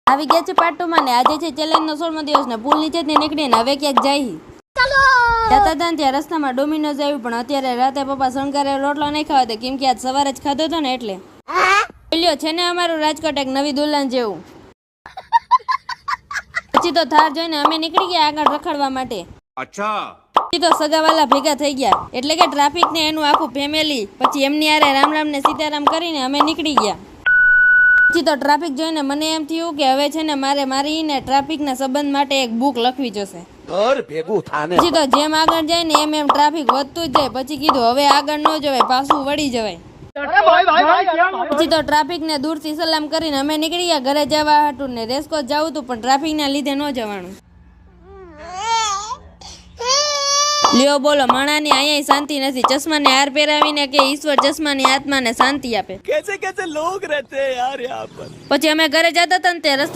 આવી ગયા છે પાર્ટ 2 માં ને આજે છે ચેલેન્જનો 16મો દિવસ ને પુલ નીચેથી નીકળીને હવે ક્યાંક જાય જતા હતા ત્યાં રસ્તામાં ડોમિનોઝ આવ્યું પણ અત્યારે રાતે પપ્પા શણગારે રોટલો નહીં ખાવા દે કેમ કે આજ સવારે જ ખાધો હતો ને એટલે બોલ્યો છે ને અમારું રાજકોટ એક નવી દુલ્હન જેવું. પછી તો થાર જોઈને અમે નીકળી ગયા આગળ રખડવા માટે. પછી તો સગાવાલા ભેગા થઈ ગયા એટલે કે ટ્રાફિક ને એનું આખું ફેમિલી પછી એમની આરે રામ રામ ને સીતારામ કરીને અમે નીકળી ગયા. પછી તો ટ્રાફિક જોઈને મને એમ થયું કે હવે છે ને મારે મારી ને ટ્રાફિક ના સંબંધ માટે એક બુક લખવી જોશે. પછી તો જેમ આગળ જાય ને એમ ટ્રાફિક વધતું જ જાય. પછી કીધું હવે આગળ ન જવાય પાછું વળી જવાય. પછી તો ટ્રાફિક ને દૂરથી સલામ કરીને અમે નીકળી ગયા ઘરે જવા હતું ને રેસકોર્સ જવું હતું પણ ટ્રાફિક ના લીધે ન જવાનું. લ્યો બોલો માણાની અહીંયા શાંતિ નથી. ચશ્માને હાર પહેરાવીને કે ઈશ્વર ચશ્માની આત્માને શાંતિ આપે. कैसे कैसे लोग रहते हैं यार यहाँ पर. પછી અમે ઘરે જતા હતા ને તે રસ્તા